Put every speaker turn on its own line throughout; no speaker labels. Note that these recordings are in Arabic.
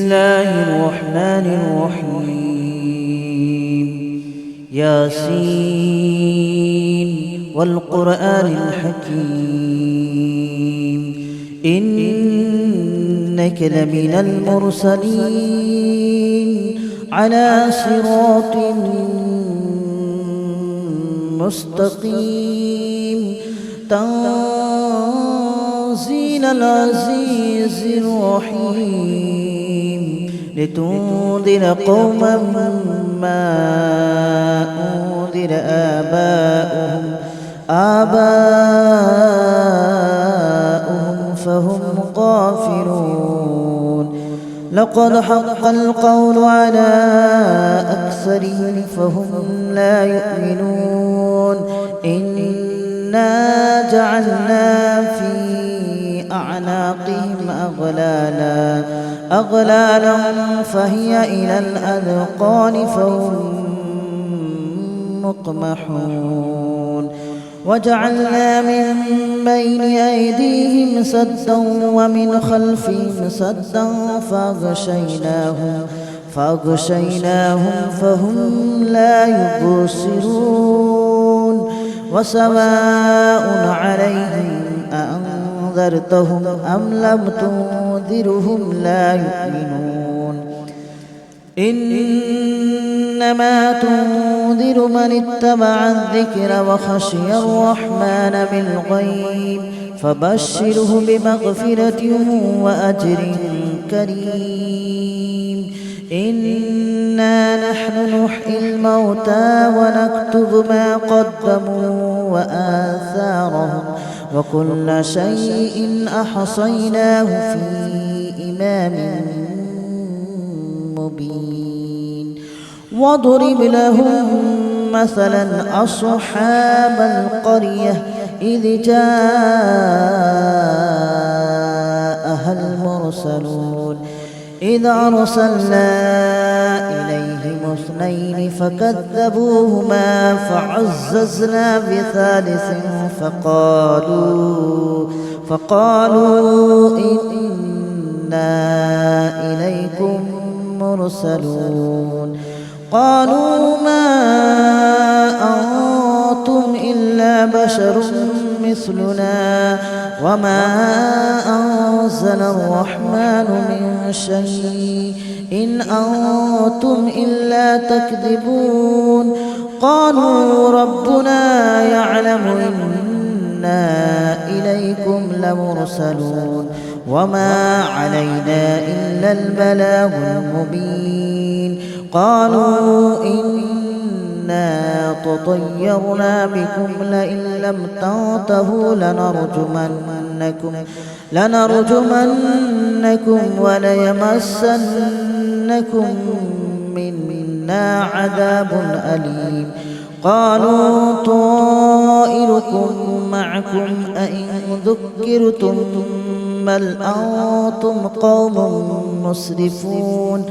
الله الرحمن الرحيم ياسين والقرآن الحكيم إنك لمن المرسلين على صراط مستقيم تنزيل العزيز الرحيم لتنذر قوما ما أنذر آباؤهم فهم غافلون لقد حق القول على أكثرهم فهم لا يؤمنون إنا جعلنا في أعناقهم أغلالا فهي إلى الأذقان فهم مقمحون وجعلنا من بين أيديهم سدا ومن خلفهم سدا فأغشيناهم فهم لا يبصرون وسواء عليهم أأنذرتهم أم لم تنذرهم لا يؤمنون إنما تنذر من اتبع الذكر وخشي الرحمن بالغيب فبشره بمغفرة وأجر كريم إنا نحن نحيي الموتى ونكتب ما قدموا وآثارهم وكل شيء أحصيناه في إمام مبين واضرب لهم مثلا أصحاب القرية إذ جاءها المرسلون إذ أرسلنا إليهم اثنين فكذبوهما فعززنا بثالث فقالوا إنا إليكم مرسلون قالوا ما أنتم إلا بشر مثلنا وما أنزل الرحمن من شيء إن أنتم إلا تكذبون قالوا ربنا يعلم إنا إليكم لمرسلون وما علينا إلا البلاغ المبين قالوا إنا تطيرنا بكم لئن لم تنتهوا لنرجمنكم وليمسنكم منا عذاب أليم قالوا طائركم معكم أئن ذكرتم بل أنتم قوم مسرفون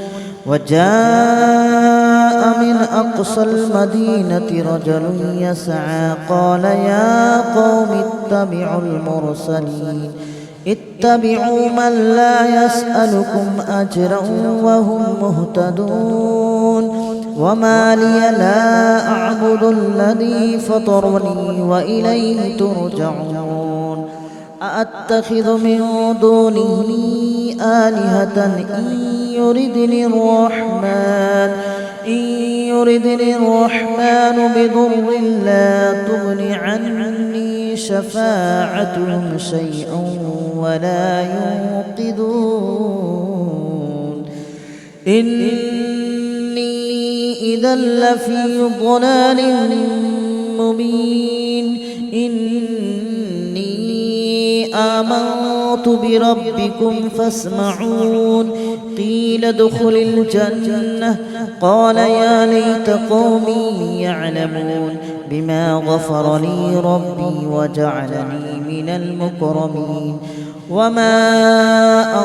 وجاء من أقصى المدينة رجل يسعى قال يا قوم اتبعوا من لا يسألكم أجرا وهم مهتدون وما لي لا أعبد الذي فطرني وإليه ترجعون أأتخذ من دونه آلهة إن يردني الرحمن بضر لا تغن عني شفاعتهم شيئا ولا ينقذون إني إذا لفي ضلال مبين إني آمنت بربكم فاسمعون قيل ادخل الجنة قال يا ليت قومي يعلمون بما غفر لي ربي وجعلني من المكرمين وما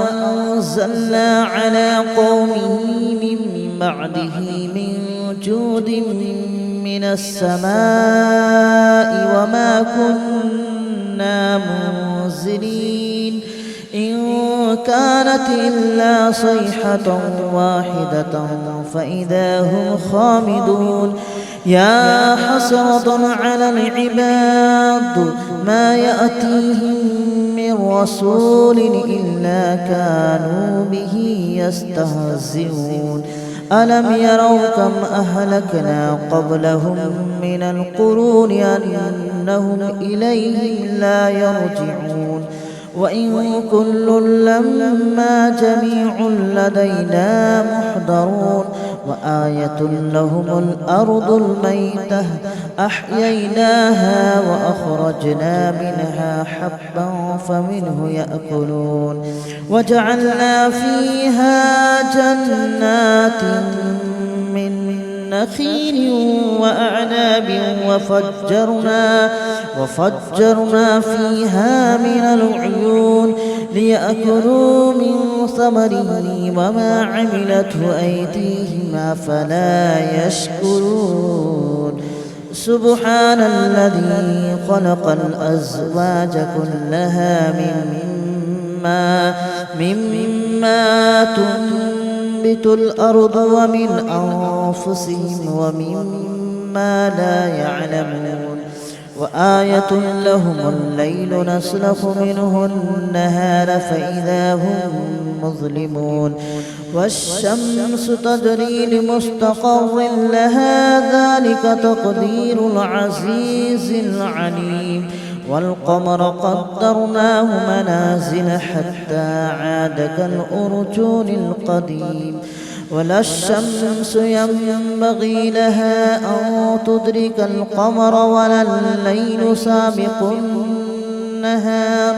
أنزلنا على قومه من بعده من جود من السماء وما كنا منزلين إن كانت إلا صيحة واحدة فإذا هم خامدون يا حسرة على العباد ما يأتيهم من رسول إلا كانوا به يستهزئون ألم يروا كم أهلكنا قبلهم من القرون أنهم إليهم لا يرجعون وإن كل لما جميع لدينا محضرون وآية لهم الأرض الميتة أحييناها وأخرجنا منها حبا فمنه يأكلون وجعلنا فيها جنات من نخيل وأعناب وفجرنا فيها من العيون ليأكلوا من ثمره وما عملته أيديهم أفلا يشكرون سبحان الذي خلق الأزواج كلها مما تنبت الأرض ومن أنفسهم ومما لا يعلمون وآية لهم الليل نسلخ منه النهار فإذا هم مظلمون والشمس تجري لمستقر لها ذلك تقدير العزيز العليم والقمر قدرناه منازل حتى عاد كالأرجون القديم ولا الشمس ينبغي لها أن تدرك القمر ولا الليل سابق النهار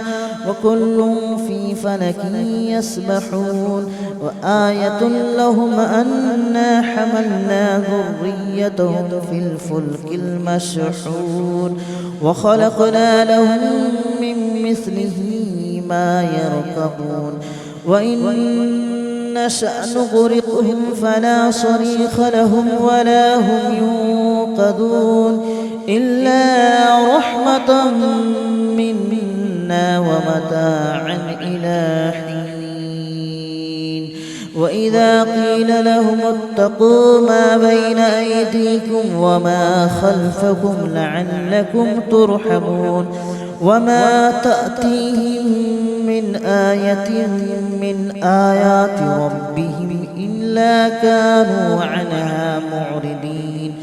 وكل في فلك يسبحون وآية لهم أنا حملنا ذريتهم في الفلك المشحون وخلقنا لهم من مثله ما يركبون وإن نشأ نغرقهم فلا صريخ لهم ولا هم ينقذون إلا رحمة منا ومتاعا إلى حين وإذا قيل لهم اتقوا ما بين أيديكم وما خلفكم لعلكم ترحمون وما تأتيهم من آية من آيات ربهم إلا كانوا عنها معرضين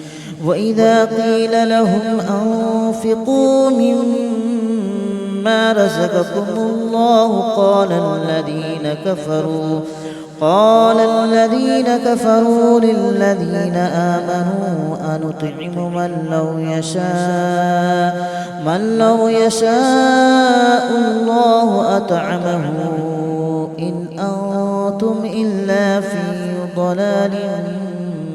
وإذا قيل لهم أنفقوا مما رزقكم الله قال الذين كفروا للذين آمنوا أنطعم من لو يشاء الله أطعمه إن أنتم إلا في ضلال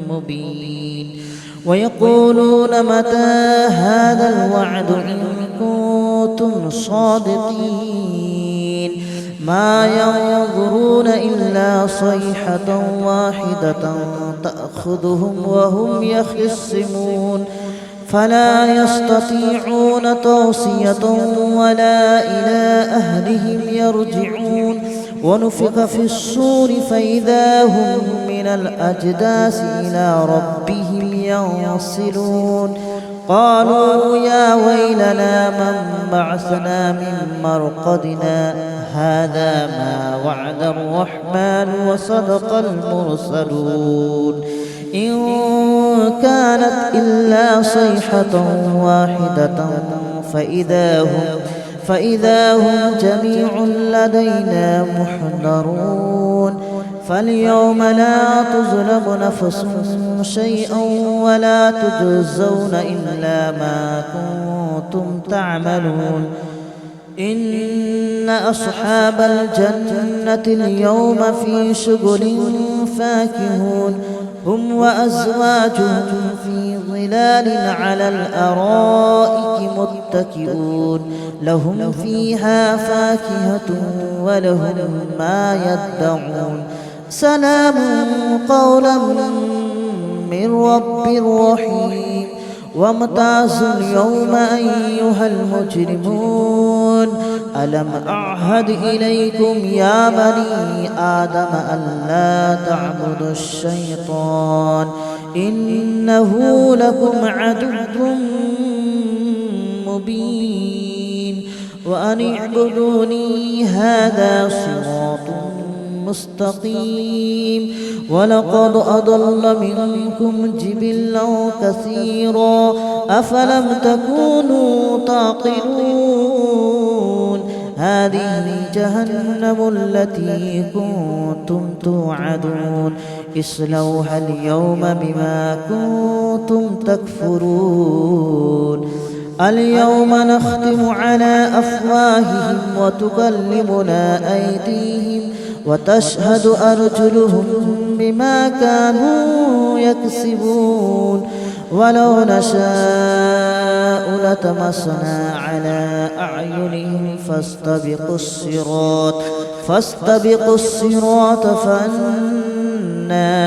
مبين ويقولون متى هذا الوعد إن كنتم صادقين ما ينظرون إلا صيحة واحدة تأخذهم وهم يخصمون فلا يستطيعون توصية ولا إلى أهلهم يرجعون ونفخ في الصور فإذا هم من الأجداث إلى ربهم ينسلون قالوا يا ويلنا من بعثنا من مرقدنا هذا ما وعد الرحمن وصدق المرسلون إن كانت إلا صيحة واحدة فإذا هم جميع لدينا محضرون فاليوم لا تظلم نفس شيئا ولا تجزون إلا ما كنتم تعملون إن أصحاب الجنة اليوم في شغل فاكهون هم وأزواجهم في ظلال على الأرائك متكئون لهم فيها فاكهة ولهم ما يدعون سلام قولا من رب رحيم وامتازوا اليوم أيها المجرمون ألم أعهد إليكم يا بني آدم ألا تعبدوا الشيطان إنه لكم عدو مبين وأن اعبدوني هذا صراط مستقيم ولقد أضل منكم جبلا كثيرا أفلم تكونوا تعقلون هذه جهنم التي كنتم توعدون اصلوها اليوم بما كنتم تكفرون اليوم نختم على أفواههم وتكلمنا أيديهم وتشهد أرجلهم بما كانوا يكسبون ولو نشاء لطمسنا على أعينهم فاستبقوا الصراط فأنى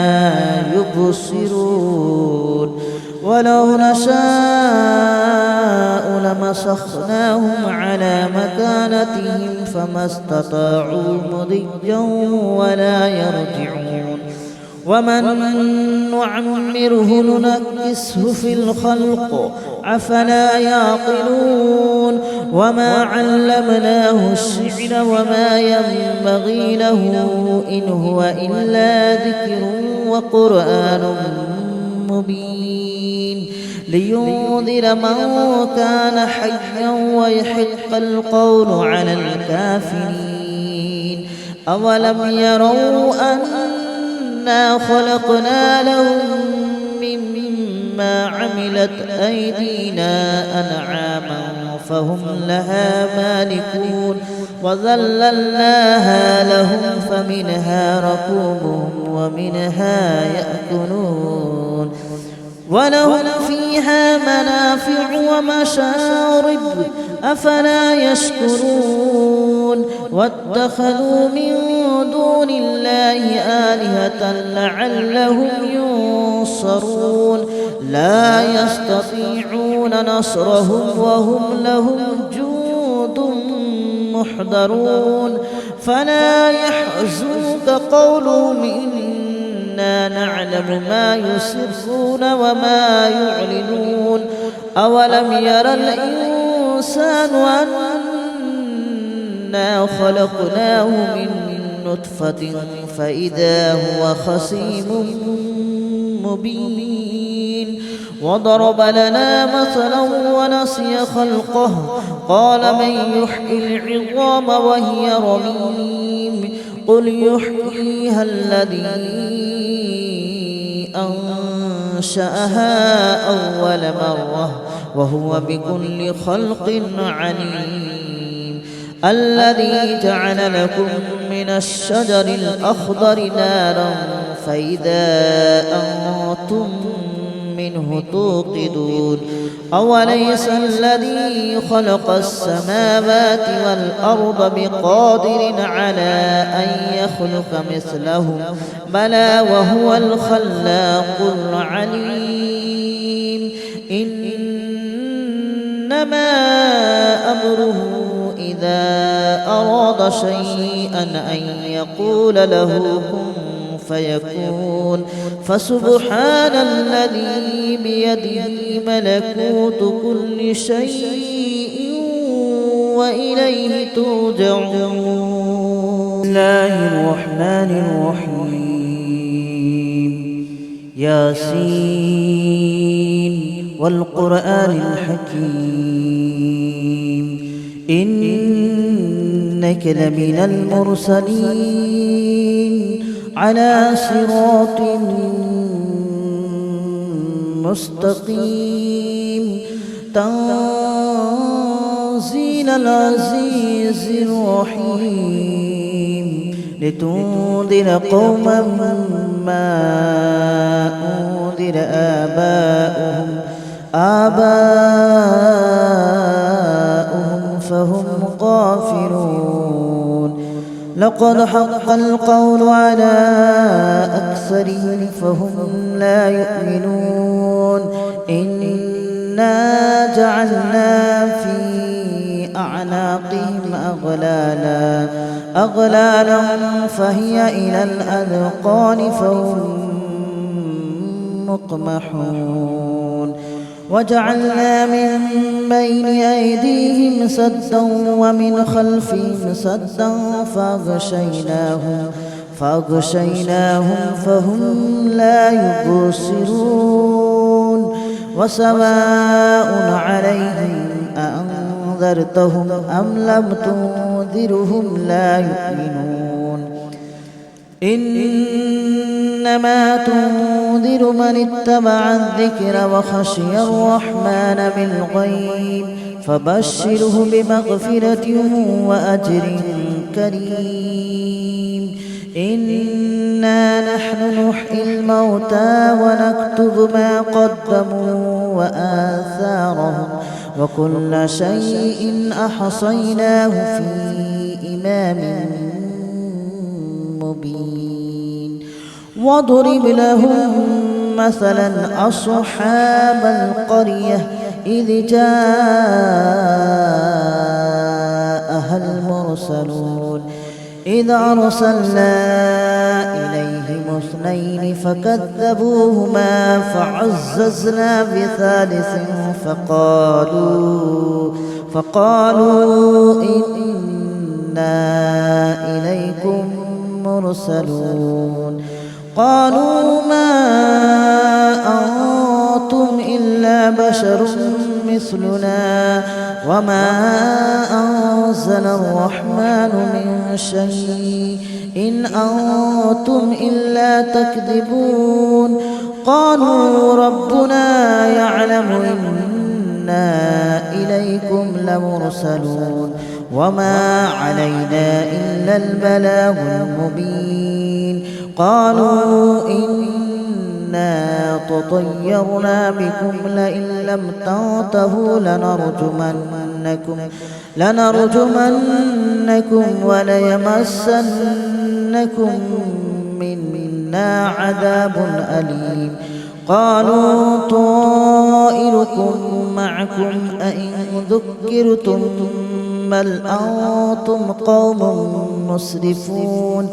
يبصرون ولو نشاء لمسخناهم على مكانتهم فما استطاعوا مضيا ولا يرجعون ومن نعمره ننكسه في الخلق أفلا يعقلون وما علمناه الشعر وما ينبغي له إن هو إلا ذكر وقرآن مبين لينذر من كان حيا ويحق القول على الكافرين أولم يروا أنا خلقنا لهم مما عملت أيدينا أنعاما فهم لها مالكون وذللناها لهم فمنها ركوبهم ومنها يأكلون ولهم فيها منافع ومشارب أفلا يشكرون واتخذوا من دون الله آلهة لعلهم ينصرون لا يستطيعون نصرهم وهم لهم جند محضرون فلا يحزنك قولهم إنا نعلم ما يسرون وما يعلنون أولم ير الإنسان أنا خلقناه من نطفة فإذا هو خصيم مبين وضرب لنا مثلا ونسي خلقه قال من يحيي العظام وهي رميم قل يحييها الذي أنشأها أول مرة وهو بكل خلق عليم الذي جعل لكم من الشجر الأخضر نارا فإذا أنتم منه توقدون أوليس الذي خلق السماوات والأرض بقادر على أن يخلق مثلهم بلى وهو الخلاق العليم إنما أمره إذا أراد شيئا أن يقول له كن فيكون فسبحان الذي بيده ملكوت كل شيء وإليه ترجعون. بسم الله الرحمن الرحيم ياسين والقرآن الحكيم إنك لمن المرسلين على صراط مستقيم تنزيل العزيز الرحيم لتنذر قوما ما أنذر آباؤهم فهم غافلون لقد حق القول على أكثرهم فهم لا يؤمنون إنا جعلنا في أعناقهم أغلالا فهي إلى الأذقان فهم مقمحون وجعلنا من بين أيديهم سدا ومن خلفهم سدا فأغشيناهم فهم لا يبصرون وسواء عليهم أأنذرتهم أم لم تنذرهم لا يؤمنون إنما تنذر من اتبع الذكر وخشي الرحمن بالغيب فبشره بمغفرة وأجر كريم إنا نحن نحيي الموتى ونكتب ما قدموا وآثارهم وكل شيء أحصيناه في إمام مبين واضرب لهم مثلا أصحاب القرية إذ جاءها المرسلون إذ أرسلنا إليهم اثنين فكذبوهما فعززنا بثالث فقالوا إنا إليكم مرسلون قالوا ما أنتم إلا بشر مثلنا وما أنزل الرحمن من شيء إن أنتم إلا تكذبون قالوا ربنا يعلم إنا إليكم لمرسلون وما علينا إلا البلاغ المبين قالوا إنا تطيرنا بكم لئن لم تنتهوا لنرجمنكم وليمسنكم منا عذاب أليم قالوا طائركم معكم أئن ذكرتم بل أنتم قوم مسرفون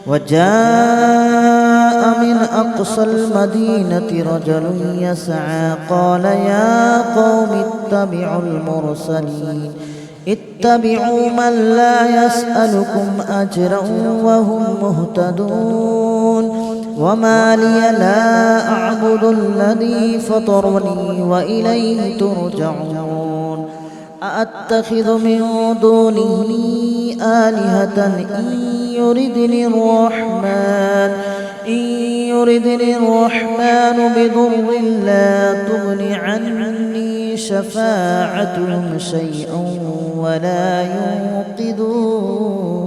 وجاء من أقصى المدينة رجل يسعى قال يا قوم اتبعوا من لا يسألكم أجرا وهم مهتدون وما لي لا أعبد الذي فطرني وإليه ترجعون أأتخذ من دونه آلهة إن يردني الرحمن بضر لا تغن عني شفاعتهم شيئا ولا ينقذون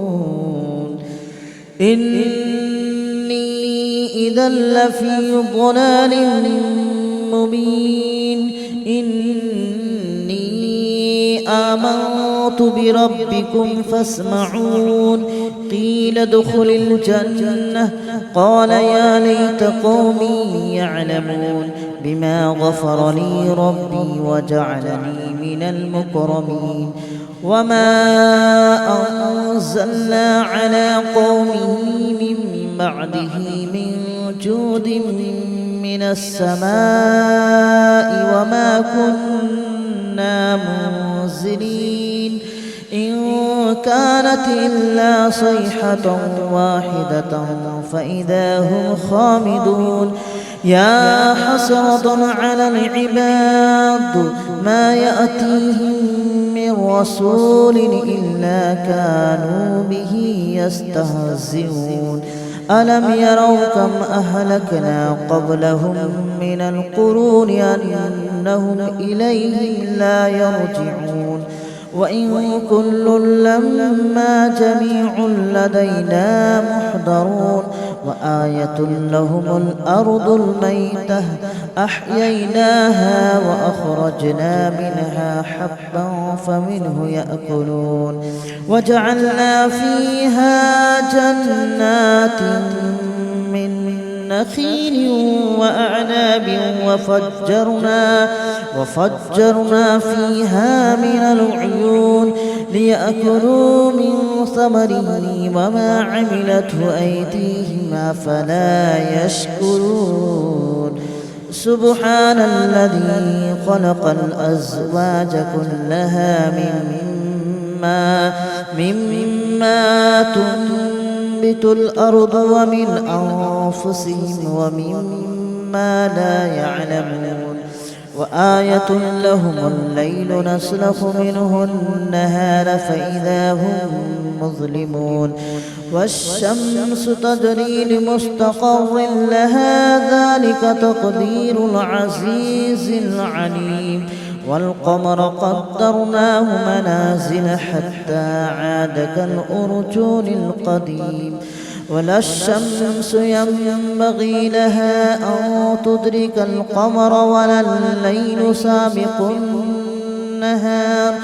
إني إذا لفي ضلال مبين آمنت بربكم فاسمعون قيل ادخل الجنة قال يا ليت قومي يعلمون بما غفر لي ربي وجعلني من المكرمين وما أنزلنا على قومه من بعده من جود من السماء وما كنا منزلين إن كانت إلا صيحة واحدة فإذا هم خامدون يا حسرة على العباد ما يأتيهم من رسول إلا كانوا به يستهزئون ألم يروا كم أهلكنا قبلهم من القرون أنهم إليهم لا يرجعون وإن كل لما جميع لدينا محضرون وآية لهم الأرض الميتة أحييناها وأخرجنا منها حبا فمنه يأكلون وجعلنا فيها جنات من نخيل وأعناب وفجرنا فيها من العيون ليأكلوا من ثمره وما عملته أيديهم أفلا يشكرون سبحان الذي خلق الأزواج كلها مما تنبت الأرض ومن أنفسهم ومما لا يعلمون وآية لهم الليل نسلخ منه النهار فإذا هم مظلمون والشمس تجري لمستقر لها ذلك تقدير العزيز العليم والقمر قدرناه منازل حتى عاد كالأرجون القديم ولا الشمس ينبغي لها أن تدرك القمر ولا الليل سابق النهار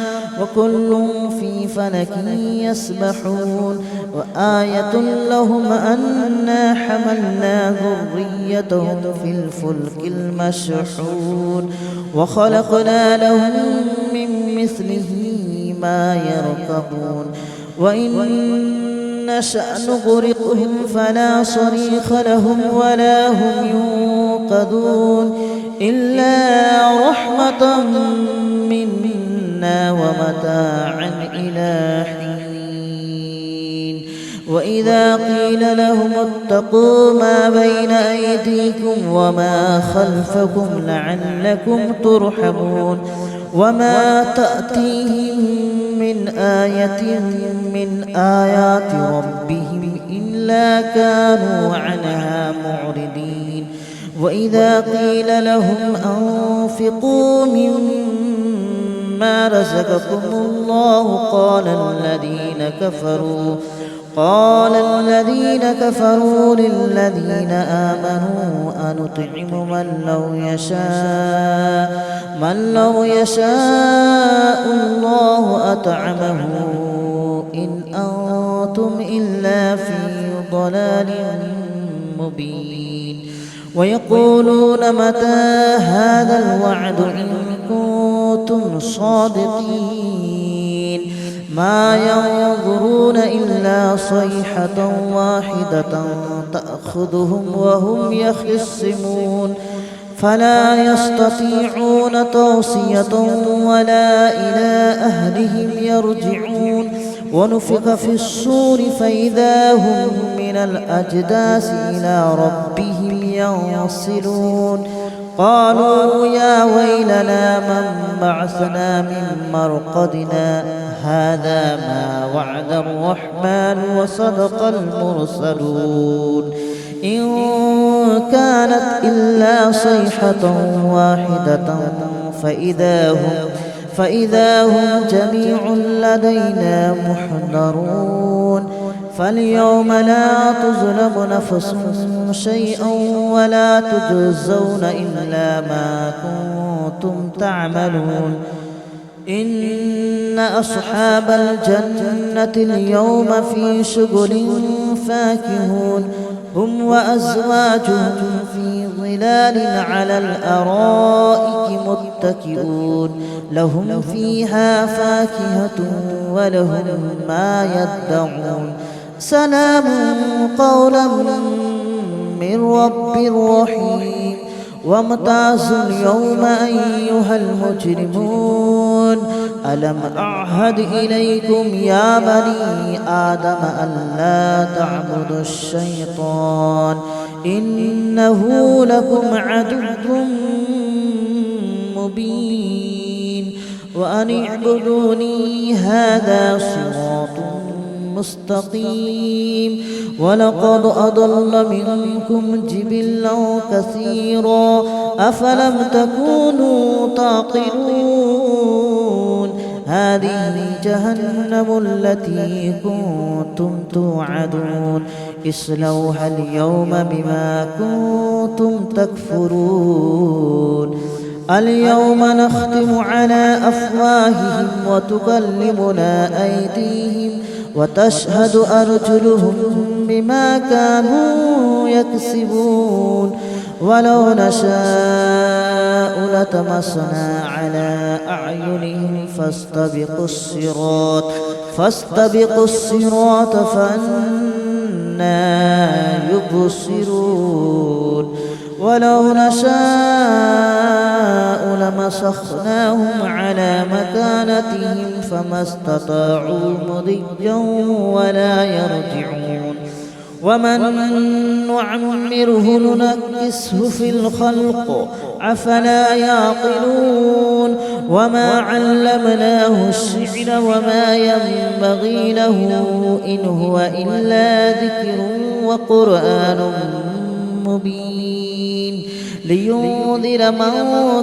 وكل في فلك يسبحون وآية لهم أنا حملنا ذريتهم في الفلك المشحون وخلقنا لهم من مثله ما يركبون وإن نشأ نغرقهم فلا صريخ لهم ولا هم ينقذون إلا رحمة منا ومتاعا إلى حين وإذا قيل لهم اتقوا ما بين أيديكم وما خلفكم لعلكم ترحمون وما تأتيهم من آية من آيات ربهم إلا كانوا عنها معرضين وإذا قيل لهم أنفقوا مما رزقكم الله قال الذين كفروا للذين آمنوا أنطعم من لو يشاء الله أطعمه إن أنتم إلا في ضلال مبين ويقولون متى هذا الوعد إن كنتم صادقين ما ينظرون إلا صيحة واحدة تأخذهم وهم يخصمون فلا يستطيعون توصية ولا إلى أهلهم يرجعون ونفخ في الصور فإذا هم من الأجداث إلى ربهم ينصلون قالوا يا ويلنا من بعثنا من مرقدنا هذا ما وعد الرحمن وصدق المرسلون إن كانت إلا صيحة واحدة فإذا هم جميع لدينا محضرون فاليوم لا تظلم نفس شيئا ولا تجزون إلا ما كنتم تعملون إن أصحاب الجنة اليوم في شغل فاكهون هم وأزواجهم في ظلال على الأرائك متكئون لهم فيها فاكهة ولهم ما يدعون سلام قولا من رب رحيم وامتازوا اليوم أيها المجرمون ألم أعهد إليكم يا بني آدم ألا تعبدوا الشيطان إنه لكم عدو مبين وأن اعبدوني هذا صراط مستقيم ولقد أضل منكم جبلا كثيرا أفلم تكونوا تعقلون هذه جهنم التي كنتم توعدون اصلوها اليوم بما كنتم تكفرون اليوم نختم على أفواههم وتكلمنا أيديهم وتشهد أرجلهم بما كانوا يكسبون ولو نشاء لطمسنا على أعينهم فاستبقوا الصراط فأنى يبصرون ولو نشاء لمسخناهم على مكانتهم فما استطاعوا مضيا ولا يرجعون ومن نعمره ننكسه في الخلق أفلا يعقلون وما علمناه الشعر وما ينبغي له إن هو إلا ذكر وقرآن مبين لينذر من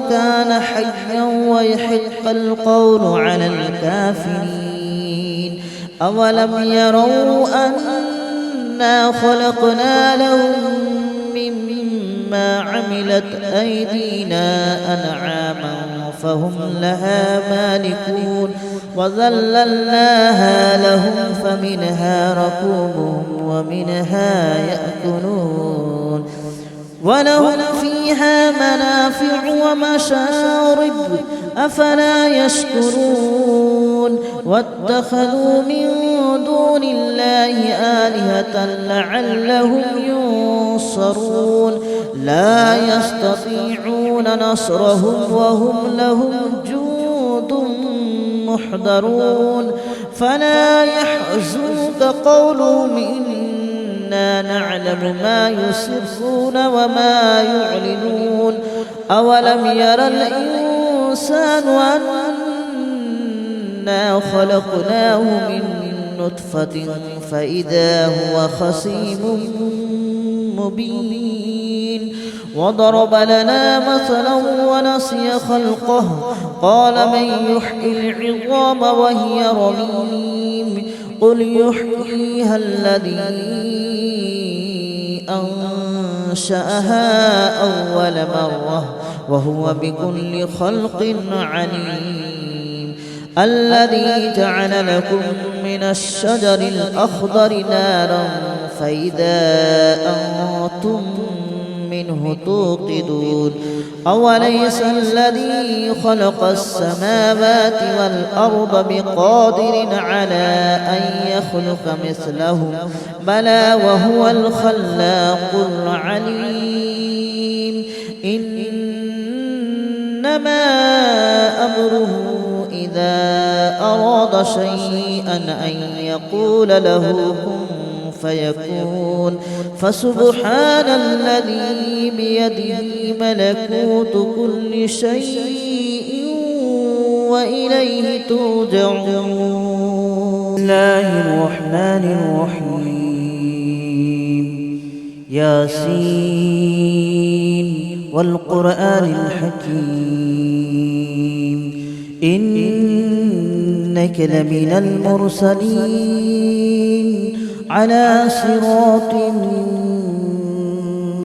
كان حيا ويحق القول على الكافرين أولم يروا أنا خلقنا لهم مما عملت أيدينا أنعاما فهم لها مالكون وذللناها لهم فمنها ركوبهم ومنها يأكلون ولهم فيها منافع ومشارب أفلا يشكرون واتخذوا من دون الله آلهة لعلهم ينصرون لا يستطيعون نصرهم وهم لهم جند محضرون فلا يحزنك قولهم إنا نعلم ما يسرون وما يعلنون أولم ير الإنسان أنا خلقناه من نطفة فإذا هو خصيم مبين وضرب لنا مثلا ونسي خلقه قال من يحيي العظام وهي رميم قل يحييها الذي أنشأها أول مرة وهو بكل خلق عليم الذي جعل لكم من الشجر الأخضر نارا فإذا أنتم منه توقدون أوليس الذي خلق السماوات والأرض بقادر على أن يخلق مثلهم بلى وهو الخلاق العليم إنما أمره إذا أراد شيئا أن يقول له كن فيكون فسبحان الذي بيده ملكوت كل شيء وإليه ترجعون. بسم الله الرحمن الرحيم ياسين والقرآن الحكيم إنك لمن المرسلين على صراط